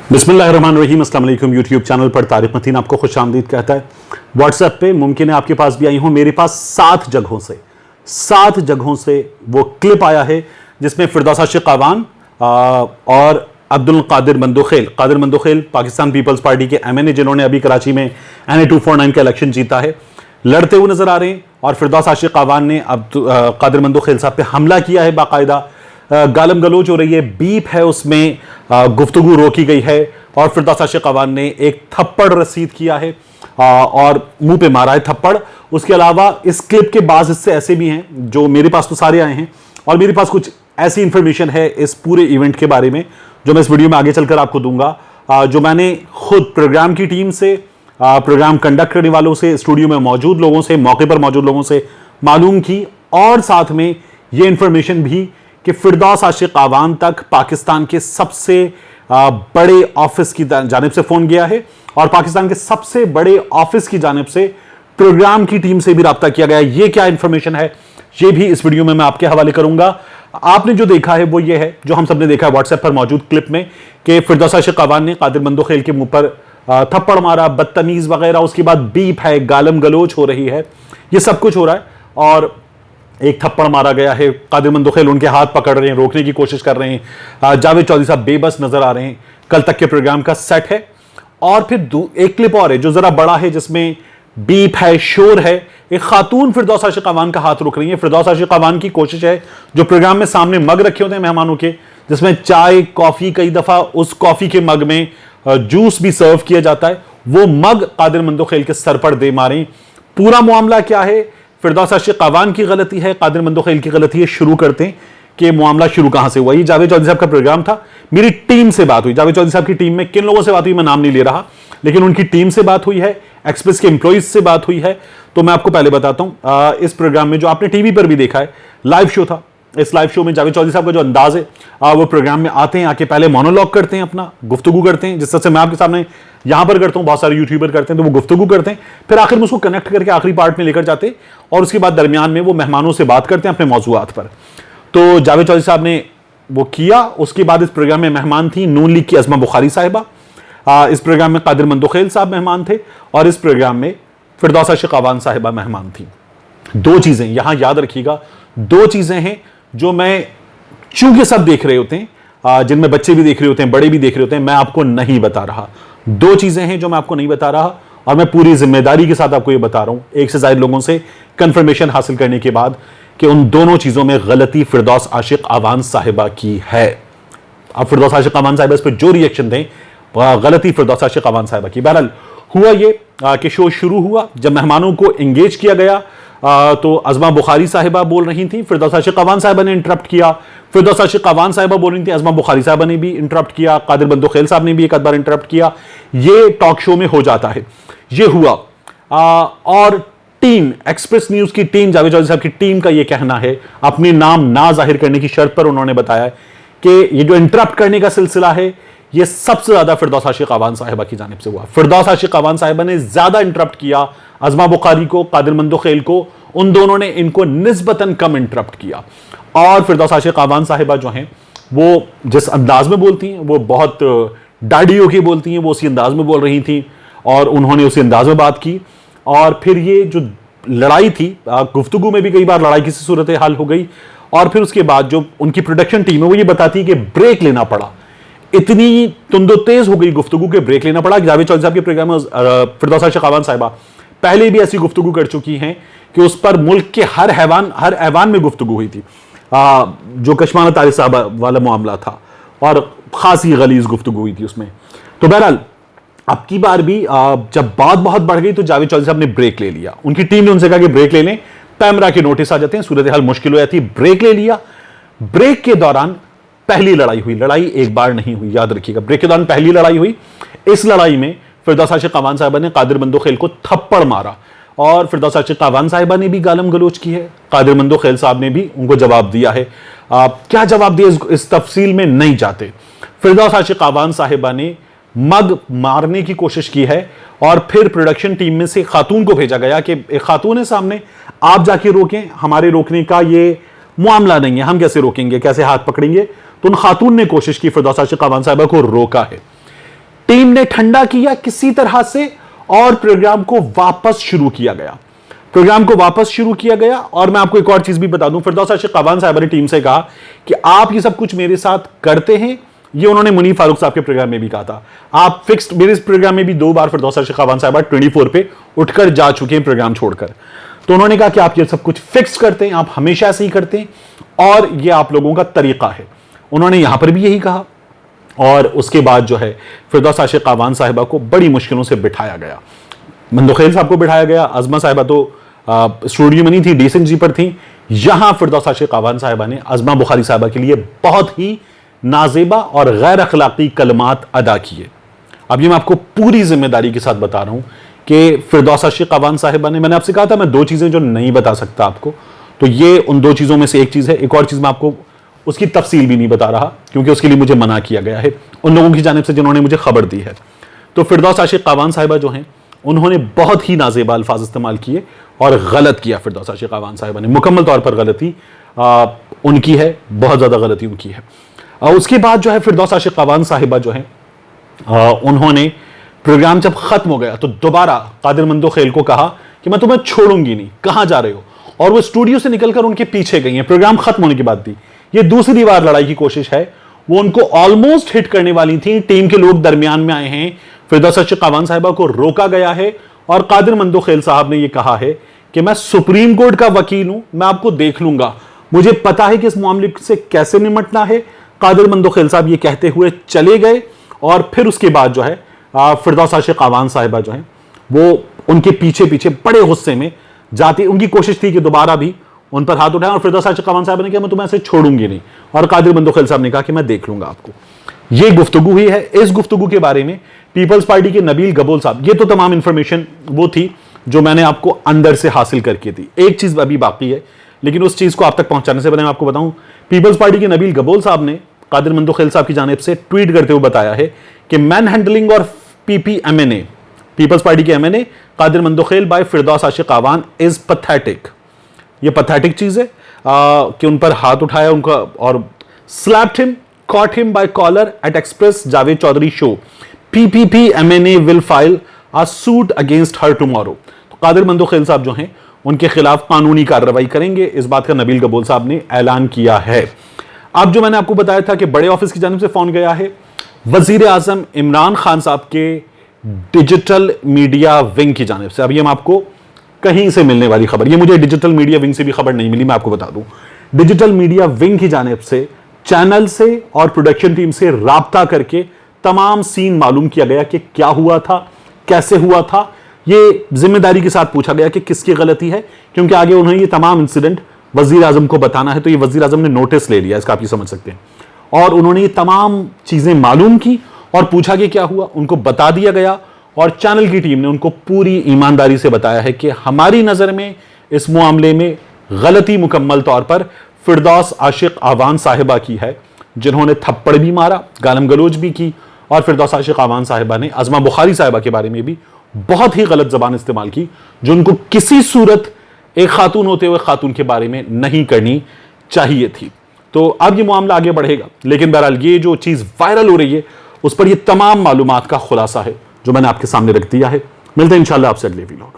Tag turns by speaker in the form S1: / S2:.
S1: बिस्मिल्लाहिर्रहमानिर्रहीम। अस्सलाम वालेकुम। यूट्यूब चैनल पर तारिक मतीन आपको खुश आमदीद कहता है। व्हाट्सएप पे मुमकिन है आपके पास भी आई हूँ। मेरे पास 7 जगहों से वो क्लिप आया है जिसमें फिरदौस आशिक अवान और अब्दुल कादिर मंदोखेल पाकिस्तान पीपल्स पार्टी के एमएनए जिन्होंने अभी कराची में NA 249 का इलेक्शन जीता है, लड़ते हुए नजर आ रहे हैं। और फिरदौस आशिक अवान ने कादिर मंदोखेल साहब पे हमला किया है, बाकायदा गालम गलोच हो रही है, बीप है, उसमें गुफ्तगू रोकी गई है और फिरदौस आशिक अवान ने एक थप्पड़ रसीद किया है और मुंह पे मारा है थप्पड़। उसके अलावा इस क्लिप के बाद हिस्से ऐसे भी हैं जो मेरे पास तो सारे आए हैं और मेरे पास कुछ ऐसी इंफॉर्मेशन है इस पूरे इवेंट के बारे में जो मैं इस वीडियो में आगे चलकर आपको दूंगा, जो मैंने खुद प्रोग्राम की टीम से, प्रोग्राम कंडक्ट करने वालों से, स्टूडियो में मौजूद लोगों से, मौके पर मौजूद लोगों से मालूम की और साथ में ये इंफॉर्मेशन भी कि फिरदौस आशिक अवान तक पाकिस्तान के सबसे बड़े ऑफिस की जानिब से फोन गया है और पाकिस्तान के सबसे बड़े ऑफिस की जानिब से प्रोग्राम की टीम से भी राब्ता किया गया है। ये क्या इंफॉर्मेशन है ये भी इस वीडियो में मैं आपके हवाले करूंगा। आपने जो देखा है वो ये है जो हम सबने देखा है व्हाट्सएप पर मौजूद क्लिप में कि फिरदौस आशिक अवान ने कादिर मंदोखेल के मुंह पर थप्पड़ मारा, बदतमीज वगैरह, उसके बाद बीप है, गालम गलोच हो रही है, ये सब कुछ हो रहा है और एक थप्पड़ मारा गया है। कादिर मंदोखेल उनके हाथ पकड़ रहे हैं, रोकने की कोशिश कर रहे हैं। जावेद चौधरी साहब बेबस नजर आ रहे हैं। कल तक के प्रोग्राम का सेट है और फिर एक क्लिप और है जो जरा बड़ा है जिसमें बीप है, शोर है। एक खातून फिरदौस आशिक अवान का हाथ रोक रही है। फिरदौस आशिक अवान की कोशिश है, जो प्रोग्राम में सामने मग रखे होते हैं मेहमानों के जिसमें चाय कॉफी, कई दफा उस कॉफी के मग में जूस भी सर्व किया जाता है, वो मग कादिर मंदोखेल के सर पर दे मारे। पूरा मामला क्या है? फिरदौस आशिक अवान की गलती है, कादिर मंदोखेल की गलती है। शुरू करते हैं कि मामला शुरू कहां से हुआ। ये जावेद चौधरी साहब का प्रोग्राम था, मेरी टीम से बात हुई। जावेद चौधरी साहब की टीम में किन लोगों से बात हुई मैं नाम नहीं ले रहा, लेकिन उनकी टीम से बात हुई है, एक्सप्रेस के एम्प्लॉइज से बात हुई है। तो मैं आपको पहले बताता हूं, इस प्रोग्राम में जो आपने टीवी पर भी देखा है, लाइव शो था। इस लाइव शो में जावेद चौधरी साहब का जो अंदाज है, वो प्रोग्राम में आते हैं, आके पहले मोनोलॉग करते हैं, अपना गुफ्तगू करते हैं, जिस तरह से मैं आपके सामने यहां पर करता हूं, बहुत सारे यूट्यूबर करते हैं, तो वो गुफ्तगू करते हैं, फिर आखिर में उसको कनेक्ट करके आखिरी पार्ट में लेकर जाते हैं और उसके बाद दरमियान में वो मेहमानों से बात करते हैं अपने मौजूआत पर। तो जावेद चौधरी साहब ने वो किया। उसके बाद इस प्रोग्राम में मेहमान थी नून लीग की अज़मा बुखारी साहिबा, इस प्रोग्राम में कादिर मंदोखेल साहब मेहमान थे और इस प्रोग्राम में फिरदौस आशिक अवान साहिबा मेहमान थी। दो चीजें यहां याद रखिएगा, दो चीजें हैं जो मैं, चूंकि सब देख रहे होते हैं, जिनमें बच्चे भी देख रहे होते हैं, बड़े भी देख रहे होते हैं, मैं आपको नहीं बता रहा। दो चीजें हैं जो मैं आपको नहीं बता रहा और मैं पूरी जिम्मेदारी के साथ आपको यह बता रहा हूं, एक से ज्यादा लोगों से कंफर्मेशन हासिल करने के बाद, कि उन दोनों चीजों में गलती फिरदौस आशिक अवान साहिबा की है। अब फिरदौस आशिक अवान साहिबा इस पर जो रिएक्शन दें, गलती फिरदौस आशिक अवान साहिबा की। बहरहाल हुआ ये कि शो शुरू हुआ, जब मेहमानों को एंगेज किया गया तो अज़मा बुखारी साहिबा बोल रही थी, फिरदौस आशिक अवान साहिबा ने इंटरप्ट किया। फिरदौस आशिक अवान साहिबा बोल रही थी, अज़मा बुखारी साहिबा ने भी इंटरप्ट किया, कादिर मंदोखेल साहब ने भी एक आध बार इंटरप्ट किया। ये टॉक शो में हो जाता है, ये हुआ। और टीम, एक्सप्रेस न्यूज की टीम, जावेद चौधरी साहब की टीम का यह कहना है, अपने नाम ना जाहिर करने की शर्त पर उन्होंने बताया कि ये जो इंटरप्ट करने का सिलसिला है ये सबसे ज्यादा फिरदौस आशिक अवान साहिबा की जानिब से हुआ। फिरदौस आशिक अवान साहिबा ने ज्यादा इंटरप्ट किया अज़मा बुखारी को, कादिर मंदोखेल को, उन दोनों ने इनको निस्बतन कम इंटरप्ट किया। और फिरदौस आशिक अवान साहिबा जो हैं वो जिस अंदाज में बोलती हैं, वो बहुत डाडियों की बोलती हैं, वो उसी अंदाज में बोल रही थी और उन्होंने उसी अंदाज में बात की। और फिर ये जो लड़ाई थी, गुफ्तगू में भी कई बार लड़ाई की सूरत हाल हो गई और फिर उसके बाद जो उनकी प्रोडक्शन टीम है वो ये बताती है कि ब्रेक लेना पड़ा। इतनी तुंदो तेज हो गई गुफ्तगू के ब्रेक लेना पड़ा। जावेद चौधरी साहब के प्रोग्राम में फिरदौस आशिक अवान साहिबा पहले भी ऐसी गुफ्तगू कर चुकी हैं कि उस पर मुल्क के हर ऐवान में गुफ्तगू हुई थी, जो कशमाना तारिक साहब वाला मामला था और खासी गलीज गुफ्तगू हुई थी उसमें। तो बहरहाल अब की बार भी जब बात बहुत बढ़ गई तो जावेद चौधरी साहब ने ब्रेक ले लिया। उनकी टीम ने उनसे कहा कि ब्रेक ले लें, पैमरा के नोटिस आ जाते हैं, सूरत हाल मुश्किल हो जाती है। ब्रेक ले लिया। ब्रेक के दौरान पहली लड़ाई हुई, लड़ाई एक बार नहीं हुई, याद रखिएगा। ब्रेक के दौरान पहली लड़ाई हुई। इस लड़ाई में फिरदौस आशिक अवान साहिबा ने कादिर मंदोखेल को थप्पड़ मारा और फिरदौस आशिक अवान साहिबा ने भी गालम गलोच की है, कादिर मंदोखेल साहब ने भी उनको जवाब दिया है। क्या जवाब दिया इस तफसील में नहीं जाते। फिरदौस आशिक अवान साहिबा ने मग मारने की कोशिश की है और फिर प्रोडक्शन टीम में से खातून को भेजा गया कि एक खातून है सामने, आप जाके रोकें, हमारे रोकने का ये मामला नहीं है, हम कैसे रोकेंगे, कैसे हाथ पकड़ेंगे। तो उन खातून ने कोशिश की फिरदौस आशिक अवान साहिबा को रोका है। टीम ने ठंडा किया किसी तरह से और प्रोग्राम को वापस शुरू किया गया। और मैं आपको एक और चीज भी बता दूं, फिरदौस आशिक कावान साहिबा ने टीम से कहा कि आप ये सब कुछ मेरे साथ करते हैं। ये उन्होंने मुनीर फारूक साहब के प्रोग्राम में भी कहा था। आप फिक्स्ड, मेरे इस प्रोग्राम में भी 2 बार फिरदौस आशिक कावान साहिबा 24 पे उठकर जा चुके हैं प्रोग्राम छोड़कर। तो उन्होंने कहा कि आप ये सब कुछ फिक्स करते हैं, आप हमेशा ऐसे ही करते हैं और ये आप लोगों का तरीका है। उन्होंने यहां पर भी यही कहा। और उसके बाद जो है फिरदौस आशिक कावान साहिबा को बड़ी मुश्किलों से बिठाया गया। मंदोखेल साहब को बिठाया गया। अजमा साहिबा तो स्टूडियो में नहीं थी, डीएसएन जी पर थी। यहां फिरदौस आशिक कावान साहिबा ने अजमा बुखारी साहिबा के लिए बहुत ही नाजेबा और गैर अखलाकी कलमात अदा किए। अब ये मैं आपको पूरी जिम्मेदारी के साथ बता रहा हूं कि फिरदौस आशिक कावान साहिबा ने, मैंने आपसे कहा था मैं 2 चीजें जो नहीं बता सकता आपको, तो ये उन 2 चीजों में से एक चीज है। एक और चीज मैं आपको उसकी तफसील भी नहीं बता रहा क्योंकि उसके लिए मुझे मना किया गया है उन लोगों की जानिब से जिन्होंने मुझे खबर दी है। तो फिरदौस आशिक कावान साहिबा जो हैं उन्होंने बहुत ही नाजेबा अल्फाज इस्तेमाल किए और गलत किया। फिरदौस आशिक कावान साहिबा ने मुकम्मल तौर पर गलती उनकी है, बहुत ज्यादा गलती उनकी है। उसके बाद जो है फिरदौस आशिक कावान साहिबा जो है उन्होंने प्रोग्राम जब खत्म हो गया तो दोबारा कादिर मंदोखेल को कहा कि मैं तुम्हें छोड़ूंगी नहीं, कहां जा रहे हो, और वो स्टूडियो से निकलकर उनके पीछे गई हैं। प्रोग्राम खत्म होने के बाद भी ये दूसरी बार लड़ाई की कोशिश है। वो उनको ऑलमोस्ट हिट करने वाली थी, टीम के लोग दरमियान में आए हैं, फिरदौस आशिक कावान साहिबा को रोका गया है और कादिर मंदोखेल साहब ने यह कहा है कि मैं सुप्रीम कोर्ट का वकील हूं, मैं आपको देख लूंगा, मुझे पता है कि इस मामले से कैसे निपटना है। कादिर मंदोखेल साहब ये कहते हुए चले गए और फिर उसके बाद जो है फिरदौस आशिक कावान साहिबा जो है वो उनके पीछे पीछे बड़े गुस्से में जाती, उनकी कोशिश थी कि दोबारा भी उन पर हाथ उठाएं और फिरदौस आशिक कावान साहिबा ने कहा मैं तुम्हें ऐसे छोड़ूंगी नहीं, और कादिर मंदोखेल साहब ने कहा कि मैं देख लूंगा आपको। ये गुफ्तगू हुई है। इस गुफ्तगू के बारे में पीपल्स पार्टी के नबील गबोल साहब, ये तो तमाम इंफॉर्मेशन वो थी जो मैंने आपको अंदर से हासिल करके दी। एक चीज अभी बाकी है, लेकिन उस चीज को आप तक पहुंचाने से पहले मैं आपको बताऊं, पीपल्स पार्टी के नबील गबोल साहब ने कादिर मंदोखेल साहब की जानिब से ट्वीट करते हुए बताया है कि मैन हैंडलिंग और पीपीएमएनए, पीपल्स पार्टी के MNA Qadir Mandokhel by Firdous Ashiq Awan is pathetic. ये पैथेटिक चीज है कि उन पर हाथ उठाया उनका और slapped him, caught him by collar at Express Javed Chaudhary show. PPP-MNA will file a suit against her tomorrow. तो कादिर मंदोखेल साहब जो हैं उनके खिलाफ कानूनी कार्रवाई करेंगे, इस बात का नबील गबोल साहब ने ऐलान किया है। अब जो मैंने आपको बताया था कि बड़े ऑफिस की जानिब से फोन गया है, वजीर आजम इमरान खान साहब के डिजिटल मीडिया विंग की जानिब से। अब ये मैं आपको कहीं से मिलने वाली खबर, ये मुझे डिजिटल मीडिया विंग से भी खबर नहीं मिली, मैं आपको बता दूं। डिजिटल मीडिया विंग की जानिब से चैनल से और प्रोडक्शन टीम से राब्ता करके तमाम सीन मालूम किया गया कि क्या हुआ था, कैसे हुआ था। ये जिम्मेदारी के साथ पूछा गया कि किसकी गलती है, क्योंकि आगे उन्हें ये तमाम इंसिडेंट वजीर आजम को बताना है, तो ये वजीर आजम ने नोटिस ले लिया, इसका आप ये समझ सकते हैं। और उन्होंने ये तमाम चीजें मालूम की और पूछा कि क्या हुआ, उनको बता दिया गया और चैनल की टीम ने उनको पूरी ईमानदारी से बताया है कि हमारी नजर में इस मामले में गलती मुकम्मल तौर पर फिरदौस आशिक कावान साहिबा की है, जिन्होंने थप्पड़ भी मारा, गालम गलोच भी की, और फिरदौस आशिक कावान साहिबा ने अजमा बुखारी साहिबा के बारे में भी बहुत ही गलत जबान इस्तेमाल की, जो उनको किसी सूरत एक खातून होते हुए खातून के बारे में नहीं करनी चाहिए थी। तो अब ये मामला आगे बढ़ेगा, लेकिन बहरहाल ये जो चीज वायरल हो रही है उस पर ये तमाम मालूमात का खुलासा है जो मैंने आपके सामने रख दिया है। मिलते हैं इंशाल्लाह आपसे अगले वीडियो में।